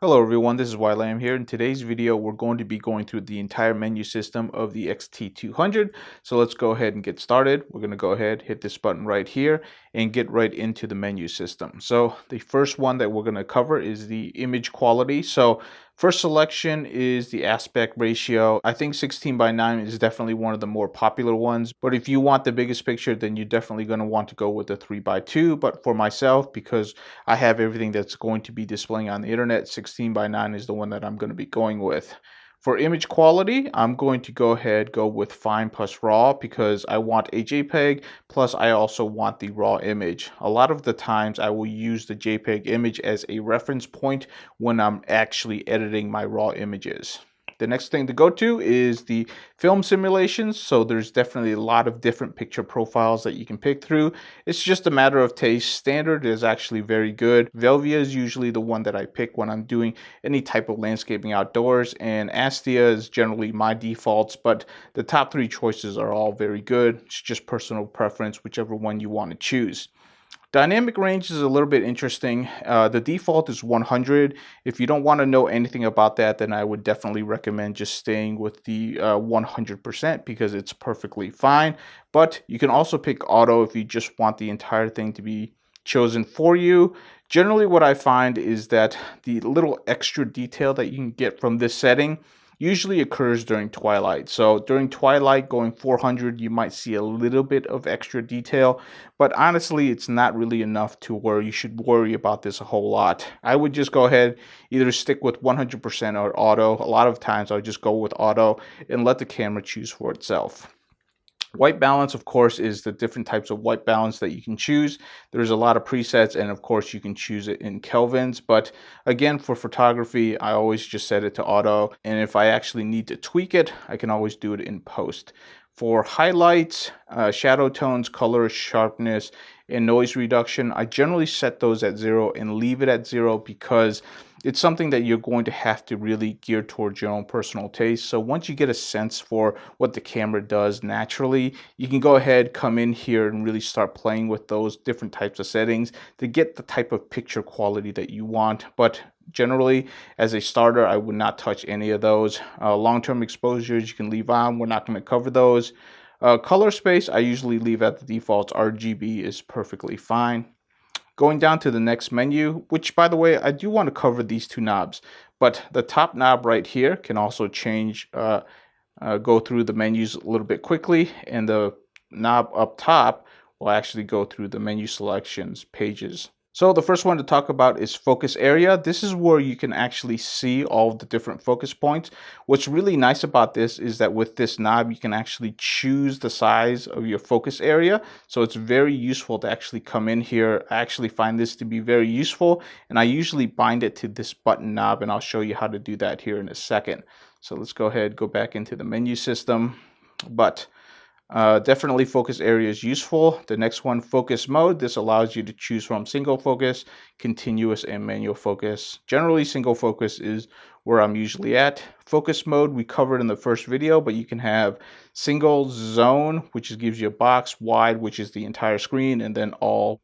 Hello everyone, this is Wylam here. In today's video, we're going to be going through the entire menu system of the X-T200. So let's go ahead and get started. We're going to go ahead, hit this button right here, and get right into the menu system. So the first one that we're going to cover is the image quality. So first selection is the aspect ratio. I think 16 by 9 is definitely one of the more popular ones. But if you want the biggest picture, then you're definitely going to want to go with the 3 by 2. But for myself, because I have everything that's going to be displaying on the internet, 16 by 9 is the one that I'm going to be going with. For image quality, I'm going to go with fine plus raw because I want a JPEG, plus I also want the raw image. A lot of the times I will use the JPEG image as a reference point when I'm actually editing my raw images. The next thing to go to is the film simulations. So there's definitely a lot of different picture profiles that you can pick through. It's just a matter of taste. Standard is actually very good. Velvia is usually the one that I pick when I'm doing any type of landscaping outdoors, and Astia is generally my defaults, but the top three choices are all very good. It's just personal preference, whichever one you want to choose. Dynamic range is a little bit interesting. The default is 100. If you don't want to know anything about that, then I would definitely recommend just staying with the 100% because it's perfectly fine. But you can also pick auto if you just want the entire thing to be chosen for you. Generally, what I find is that the little extra detail that you can get from this setting usually occurs during twilight. So during twilight going 400, you might see a little bit of extra detail, but honestly, it's not really enough to where you should worry about this a whole lot. I would just go ahead, either stick with 100% or auto. A lot of times I'll just go with auto and let the camera choose for itself. White balance, of course, is the different types of white balance that you can choose. There's a lot of presets, and of course, you can choose it in kelvins. But again, for photography, I always just set it to auto. And if I actually need to tweak it, I can always do it in post. For highlights, shadow tones, color, sharpness, and noise reduction, I generally set those at 0 and leave it at 0 because it's something that you're going to have to really gear towards your own personal taste. So once you get a sense for what the camera does naturally, you can go ahead, come in here and really start playing with those different types of settings to get the type of picture quality that you want. But generally, as a starter, I would not touch any of those. Long-term exposures you can leave on. We're not going to cover those. Color space, I usually leave at the default. RGB is perfectly fine. Going down to the next menu, which by the way, I do want to cover these two knobs, but the top knob right here can also change, go through the menus a little bit quickly, and the knob up top will actually go through the menu selections pages. So the first one to talk about is focus area. This is where you can actually see all of the different focus points. What's really nice about this is that with this knob, you can actually choose the size of your focus area. So it's very useful to actually come in here. I actually find this to be very useful, and I usually bind it to this button knob, and I'll show you how to do that here in a second. So let's go ahead, go back into the menu system. But definitely focus area is useful. The next one, focus mode. This allows you to choose from single focus, continuous, and manual focus. Generally, single focus is where I'm usually at. Focus mode we covered in the first video, but you can have single zone, which gives you a box, wide, which is the entire screen, and then all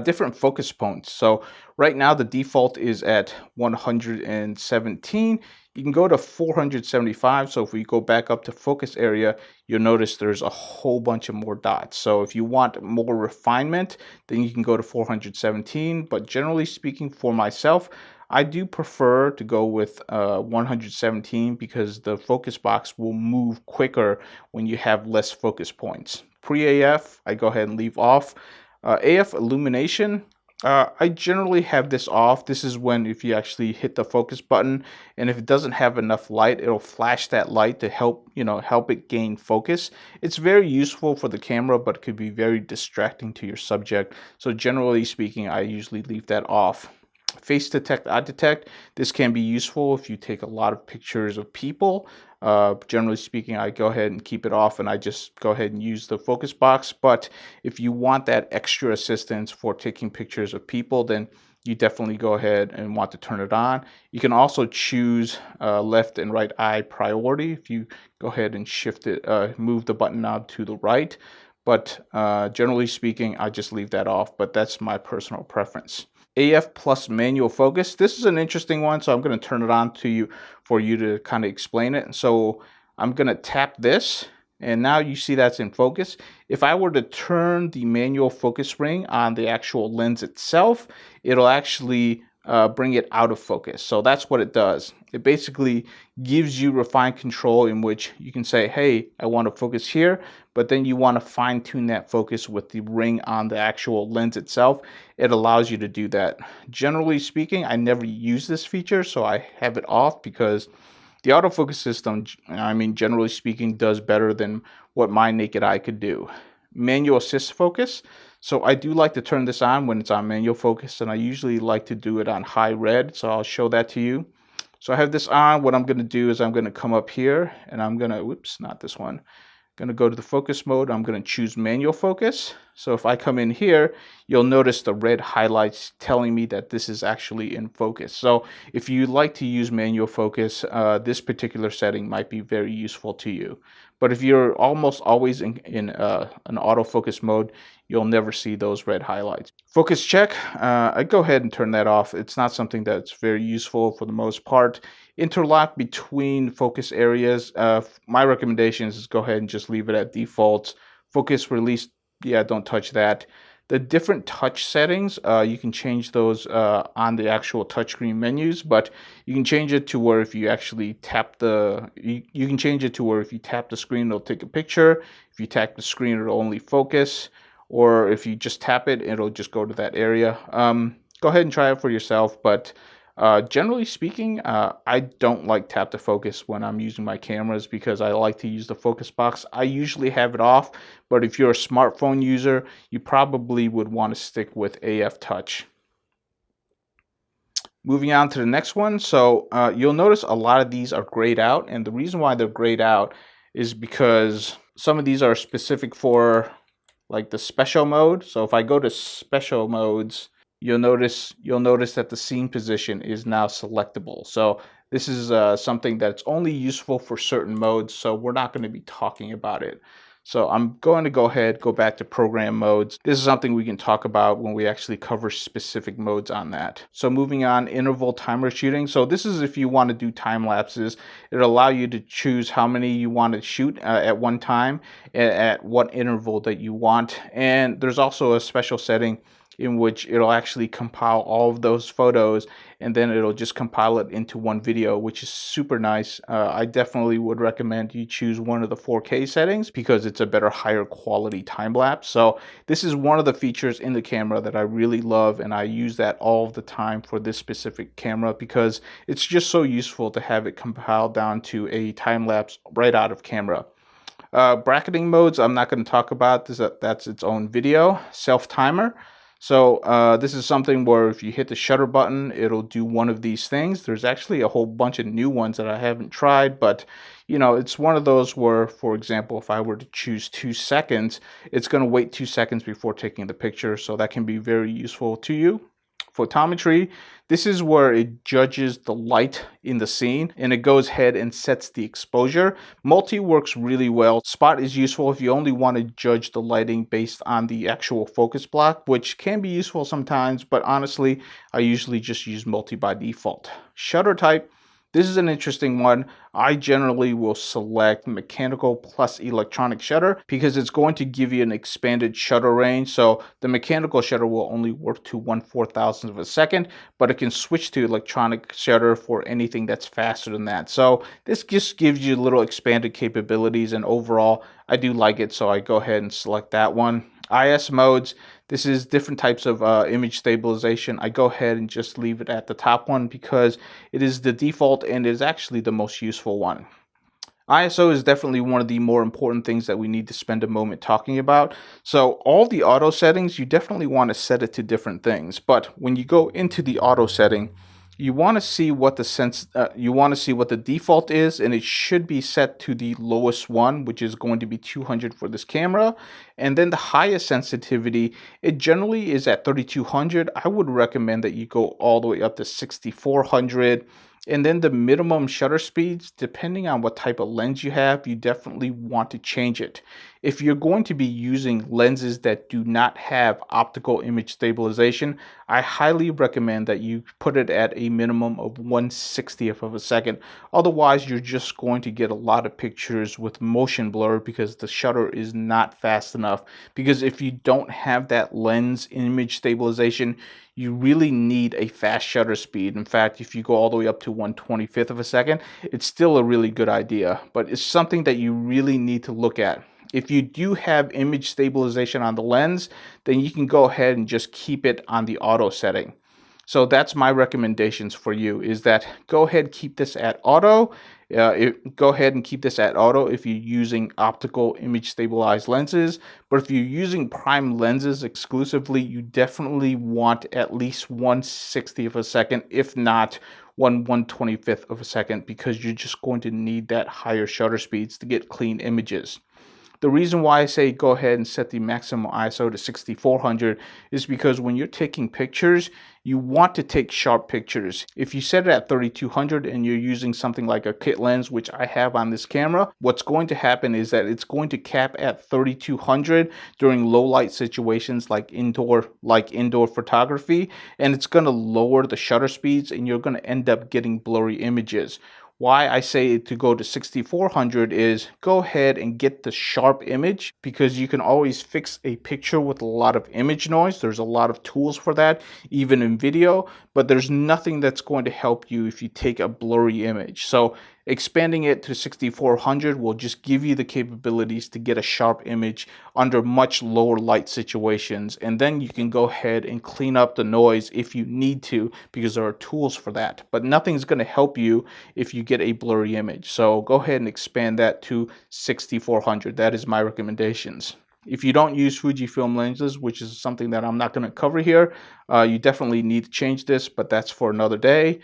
different focus points. So right now the default is at 117. You can go to 475. So if we go back up to focus area, you'll notice there's a whole bunch of more dots. So if you want more refinement, then you can go to 417. But generally speaking, for myself, I do prefer to go with 117 because the focus box will move quicker when you have less focus points. Pre-AF, I go ahead and leave off. AF illumination, I generally have this off. This is when if you actually hit the focus button, and if it doesn't have enough light, it'll flash that light to help, help it gain focus. It's very useful for the camera, but it could be very distracting to your subject. So generally speaking, I usually leave that off. Face detect, eye detect. This can be useful if you take a lot of pictures of people. Generally speaking, I go ahead and keep it off, and I just go ahead and use the focus box. But if you want that extra assistance for taking pictures of people, then you definitely go ahead and want to turn it on. You can also choose left and right eye priority if you go ahead and shift it, move the button knob to the right. But generally speaking, I just leave that off, but that's my personal preference. AF plus manual focus. This is an interesting one, so I'm going to turn it on to you for you to kind of explain it. So I'm going to tap this, and now you see that's in focus. If I were to turn the manual focus ring on the actual lens itself, it'll actually bring it out of focus. So that's what it does. It basically gives you refined control in which you can say, hey, I want to focus here, but then you want to fine tune that focus with the ring on the actual lens itself. It allows you to do that. Generally speaking, I never use this feature, so I have it off because the autofocus system, I mean, generally speaking, does better than what my naked eye could do. Manual assist focus. So I do like to turn this on when it's on manual focus, and I usually like to do it on high red. So I'll show that to you. So I have this on. What I'm going to do is I'm going to come up here and I'm going to, whoops, not this one. I'm going to go to the focus mode. I'm going to choose manual focus. So if I come in here, you'll notice the red highlights telling me that this is actually in focus. So if you like to use manual focus, this particular setting might be very useful to you. But if you're almost always in an autofocus mode, you'll never see those red highlights. Focus check, I'd go ahead and turn that off. It's not something that's very useful for the most part. Interlock between focus areas, my recommendation is go ahead and just leave it at default. Focus release, yeah, don't touch that. The different touch settings, you can change those on the actual touchscreen menus, but you can change it to where if you actually tap you can change it to where if you tap the screen, it'll take a picture. If you tap the screen, it'll only focus. Or if you just tap it, it'll just go to that area. Go ahead and try it for yourself, but generally speaking, I don't like tap to focus when I'm using my cameras because I like to use the focus box. I usually have it off, but if you're a smartphone user, you probably would want to stick with AF touch. Moving on to the next one. So you'll notice a lot of these are grayed out, and the reason why they're grayed out is because some of these are specific for like the special mode. So if I go to special modes, you'll notice that the scene position is now selectable. So this is something that's only useful for certain modes, so we're not going to be talking about it. So I'm going to go back to program modes. This is something we can talk about when we actually cover specific modes on that. So moving on, interval timer shooting. So this is if you want to do time lapses. It'll allow you to choose how many you want to shoot at one time, at what interval that you want. And there's also a special setting in which it'll actually compile all of those photos and then it'll just compile it into one video, which is super nice. I definitely would recommend you choose one of the 4K settings because it's a better, higher quality time lapse. So this is one of the features in the camera that I really love, and I use that all of the time for this specific camera because it's just so useful to have it compiled down to a time lapse right out of camera. Bracketing modes, I'm not going to talk about this. That's its own video. Self timer. So this is something where if you hit the shutter button, it'll do one of these things. There's actually a whole bunch of new ones that I haven't tried, but you know, it's one of those where, for example, if I were to choose 2 seconds, it's going to wait 2 seconds before taking the picture. So that can be very useful to you. Photometry, this is where it judges the light in the scene and it goes ahead and sets the exposure. Multi works really well. Spot is useful if you only want to judge the lighting based on the actual focus block, which can be useful sometimes, but honestly, I usually just use multi by default. Shutter type, this is an interesting one. I generally will select mechanical plus electronic shutter because it's going to give you an expanded shutter range. So the mechanical shutter will only work to 1/4000th of a second, but it can switch to electronic shutter for anything that's faster than that. So this just gives you little expanded capabilities, and overall, I do like it. So I go ahead and select that one. IS modes, this is different types of image stabilization. I go ahead and just leave it at the top one because it is the default and is actually the most useful one. ISO is definitely one of the more important things that we need to spend a moment talking about. So all the auto settings, you definitely want to set it to different things. But when you go into the auto setting, you want to see what the default is, and it should be set to the lowest one, which is going to be 200 for this camera. And then the highest sensitivity, it generally is at 3200. I would recommend that you go all the way up to 6400. And then the minimum shutter speeds, depending on what type of lens you have, you definitely want to change it. If you're going to be using lenses that do not have optical image stabilization, I highly recommend that you put it at a minimum of 1/60th of a second. Otherwise, you're just going to get a lot of pictures with motion blur because the shutter is not fast enough. Because if you don't have that lens image stabilization, you really need a fast shutter speed. In fact, if you go all the way up to 1/25th of a second, it's still a really good idea, but it's something that you really need to look at. If you do have image stabilization on the lens, then you can go ahead and just keep it on the auto setting. So that's my recommendations for you, is that go ahead, keep this at auto. Go ahead and keep this at auto if you're using optical image stabilized lenses. But if you're using prime lenses exclusively, you definitely want at least 1/60th of a second, if not 1/125th of a second, because you're just going to need that higher shutter speeds to get clean images. The reason why I say go ahead and set the maximum ISO to 6400 is because when you're taking pictures, you want to take sharp pictures. If you set it at 3200 and you're using something like a kit lens, which I have on this camera, what's going to happen is that it's going to cap at 3200 during low light situations like indoor photography, and it's going to lower the shutter speeds and you're going to end up getting blurry images. Why I say to go to 6400 is go ahead and get the sharp image, because you can always fix a picture with a lot of image noise. There's a lot of tools for that, even in video, but there's nothing that's going to help you if you take a blurry image. So expanding it to 6400 will just give you the capabilities to get a sharp image under much lower light situations, and then you can go ahead and clean up the noise if you need to, because there are tools for that. But nothing's going to help you if you get a blurry image. So go ahead and expand that to 6400. That is my recommendations. If you don't use Fujifilm lenses, which is something that I'm not going to cover here, you definitely need to change this, but that's for another day.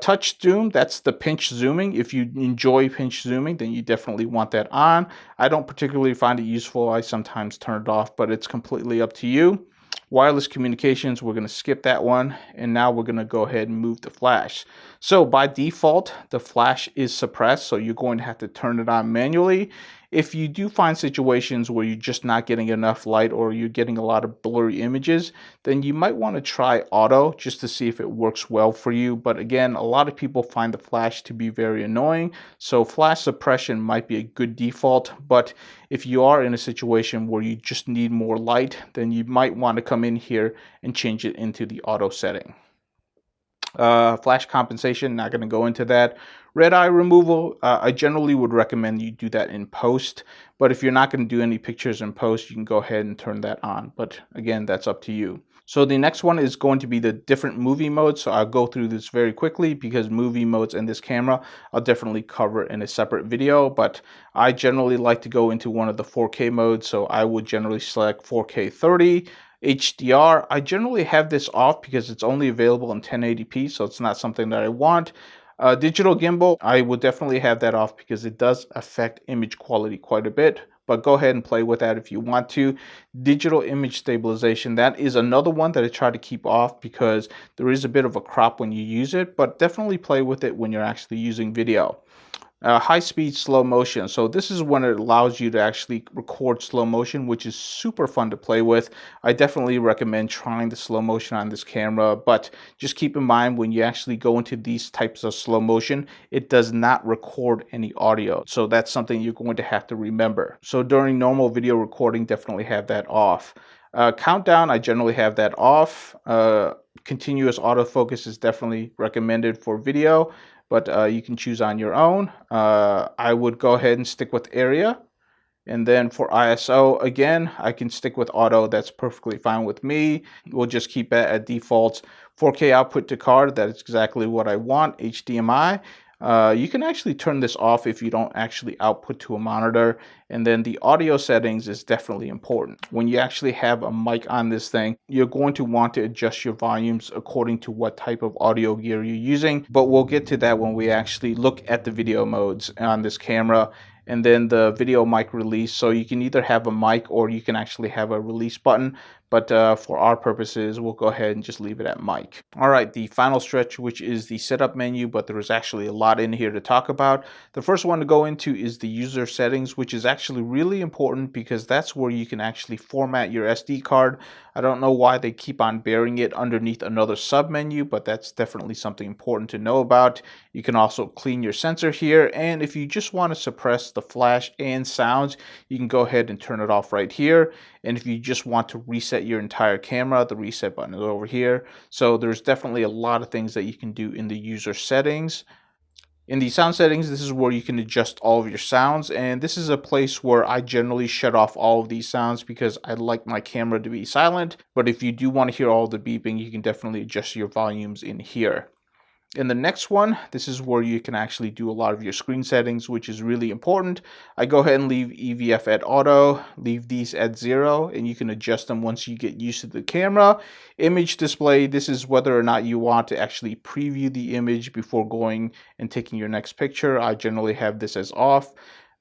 Touch zoom, that's the pinch zooming. If you enjoy pinch zooming, then you definitely want that on. I don't particularly find it useful. I sometimes turn it off, but it's completely up to you. Wireless communications, we're going to skip that one, and now we're going to go ahead and move the flash. So by default, the flash is suppressed, so you're going to have to turn it on manually. If you do find situations where you're just not getting enough light or you're getting a lot of blurry images, then you might want to try auto just to see if it works well for you. But again, a lot of people find the flash to be very annoying, so flash suppression might be a good default. But if you are in a situation where you just need more light, then you might want to come in here and change it into the auto setting. Flash compensation, not going to go into that. Red eye removal, I generally would recommend you do that in post, but if you're not going to do any pictures in post, you can go ahead and turn that on. But again, that's up to you. So the next one is going to be the different movie modes. So I'll go through this very quickly because movie modes in this camera I'll definitely cover in a separate video, but I generally like to go into one of the 4K modes. So I would generally select 4K 30. HDR, I generally have this off because it's only available in 1080p, so it's not something that I want. Digital gimbal, I will definitely have that off because it does affect image quality quite a bit, but go ahead and play with that if you want to. Digital image stabilization, that is another one that I try to keep off because there is a bit of a crop when you use it, but definitely play with it when you're actually using video. High speed slow motion. So this is when it allows you to actually record slow motion, which is super fun to play with. I definitely recommend trying the slow motion on this camera, but just keep in mind when you actually go into these types of slow motion, it does not record any audio. So that's something you're going to have to remember. So during normal video recording, definitely have that off. Countdown, I generally have that off. Continuous autofocus is definitely recommended for video, but you can choose on your own. I would go ahead and stick with area. And then for ISO, again, I can stick with auto. That's perfectly fine with me. We'll just keep it at default. 4K output to card, that's exactly what I want. HDMI. You can actually turn this off if you don't actually output to a monitor. And then the audio settings is definitely important. When you actually have a mic on this thing, you're going to want to adjust your volumes according to what type of audio gear you're using. But we'll get to that when we actually look at the video modes on this camera. And then the video mic release. So you can either have a mic or you can actually have a release button. but for our purposes, we'll go ahead and just leave it at mic. All right, the final stretch, which is the setup menu, but there is actually a lot in here to talk about. The first one to go into is the user settings, which is actually really important because that's where you can actually format your SD card. I don't know why they keep on burying it underneath another sub menu, but that's definitely something important to know about. You can also clean your sensor here, and if you just want to suppress the flash and sounds, you can go ahead and turn it off right here. And if you just want to reset your entire camera, the reset button is over here. So there's definitely a lot of things that you can do in the user settings. In the sound settings, this is where you can adjust all of your sounds, and this is a place where I generally shut off all of these sounds because I like my camera to be silent. But if you do want to hear all the beeping, you can definitely adjust your volumes in here. In the next one, this is where you can actually do a lot of your screen settings, which is really important. I go ahead and leave EVF at auto, leave these at 0, and you can adjust them once you get used to the camera. Image display, this is whether or not you want to actually preview the image before going and taking your next picture. I generally have this as off.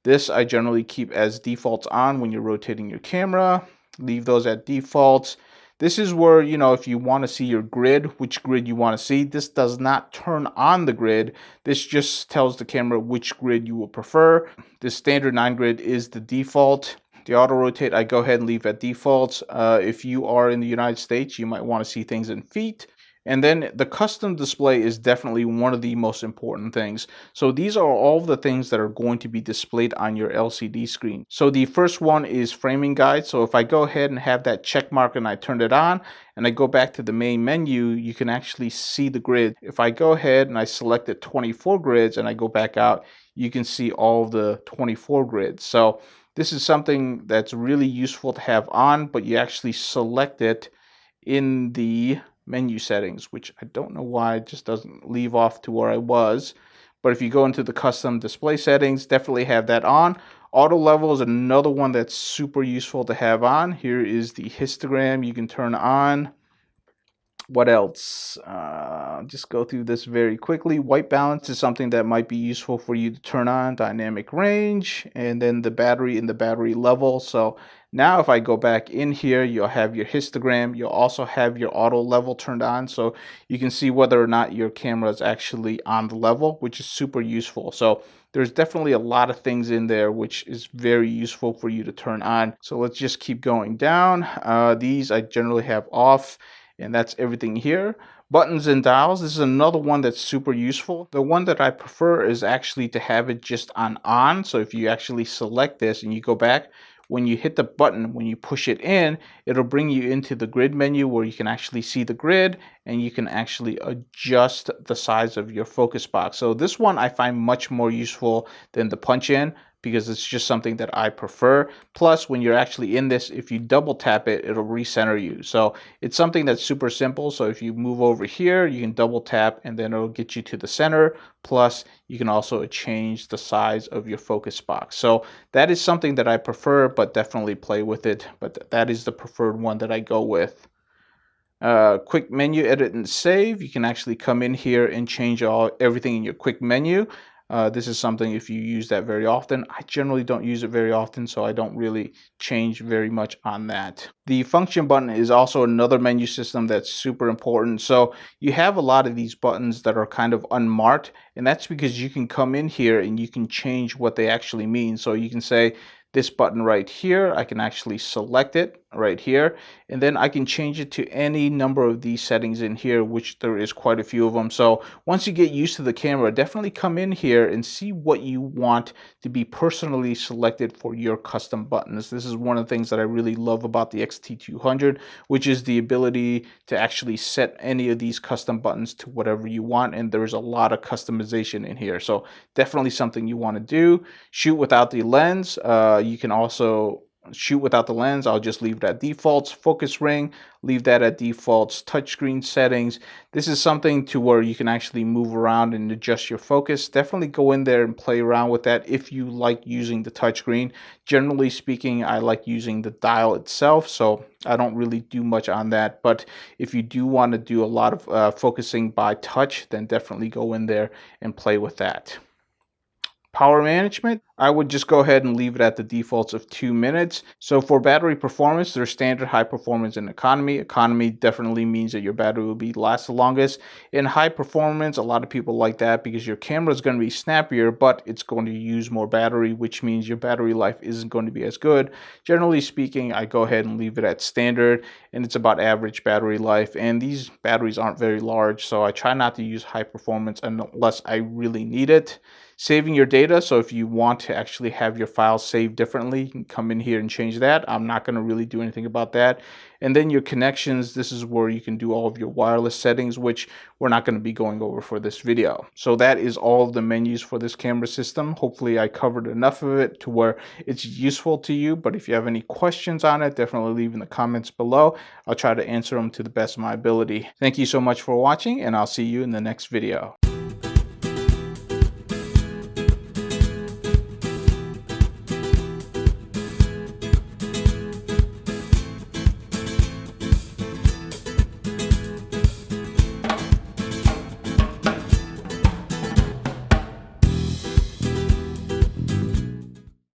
This I generally keep as defaults on when you're rotating your camera. Leave those at defaults. This is where, if you want to see your grid, which grid you want to see. This does not turn on the grid. This just tells the camera which grid you will prefer. This standard 9 grid is the default. The auto rotate, I go ahead and leave at defaults. If you are in the United States, you might want to see things in feet. And then the custom display is definitely one of the most important things. So these are all the things that are going to be displayed on your LCD screen. So the first one is framing guide. So if I go ahead and have that check mark and I turn it on and I go back to the main menu, you can actually see the grid. If I go ahead and I select the 24 grids and I go back out, you can see all of the 24 grids. So this is something that's really useful to have on, but you actually select it in the menu settings, which I don't know why it just doesn't leave off to where I was. But if you go into the custom display settings, definitely have that on. Auto level is another one that's super useful to have on. Here is the histogram you can turn on. What else? Just go through this very quickly. White balance is something that might be useful for you to turn on. Dynamic range, and then the battery and the battery level. So now if I go back in here, you'll have your histogram. You'll also have your auto level turned on, so you can see whether or not your camera is actually on the level, which is super useful. So there's definitely a lot of things in there which is very useful for you to turn on. So let's just keep going down. These I generally have off. And that's everything here. Buttons and dials, this is another one that's super useful. The one that I prefer is actually to have it just on. So if you actually select this and you go back, when you hit the button, when you push it in, it'll bring you into the grid menu where you can actually see the grid and you can actually adjust the size of your focus box. So this one I find much more useful than the punch in, because it's just something that I prefer. Plus, when you're actually in this, if you double tap it, it'll recenter you. So it's something that's super simple. So if you move over here, you can double tap and then it'll get you to the center. Plus, you can also change the size of your focus box. So that is something that I prefer, but definitely play with it. But that is the preferred one that I go with. Quick menu edit and save. You can actually come in here and change everything in your quick menu. This is something if you use that very often. I generally don't use it very often, so I don't really change very much on that. The function button is also another menu system that's super important. So you have a lot of these buttons that are kind of unmarked, and that's because you can come in here and you can change what they actually mean. So you can say, this button right here, I can actually select it right here, and then I can change it to any number of these settings in here, which there is quite a few of them. So once you get used to the camera, definitely come in here and see what you want to be personally selected for your custom buttons. This is one of the things that I really love about the X-T200, which is the ability to actually set any of these custom buttons to whatever you want, and there's a lot of customization in here. So definitely something you want to do. Shoot without the lens. You can also shoot without the lens. I'll just leave it at defaults. Focus ring, leave that at defaults. Touchscreen settings. This is something to where you can actually move around and adjust your focus. Definitely go in there and play around with that if you like using the touchscreen. Generally speaking, I like using the dial itself, so I don't really do much on that. But if you do want to do a lot of focusing by touch, then definitely go in there and play with that. Power management. I would just go ahead and leave it at the defaults of 2 minutes. So for battery performance, there's standard, high performance, and economy. Economy definitely means that your battery will be last the longest. In high performance, a lot of people like that because your camera is going to be snappier, but it's going to use more battery, which means your battery life isn't going to be as good. Generally speaking, I go ahead and leave it at standard, and it's about average battery life. And these batteries aren't very large, so I try not to use high performance unless I really need it. Saving your data, so if you want to actually have your files saved differently, you can come in here and change that. I'm not going to really do anything about that. And then your connections, this is where you can do all of your wireless settings, which we're not going to be going over for this video. So that is all of the menus for this camera system. Hopefully I covered enough of it to where it's useful to you, but if you have any questions on it, definitely leave in the comments below. I'll try to answer them to the best of my ability. Thank you so much for watching, and I'll see you in the next video.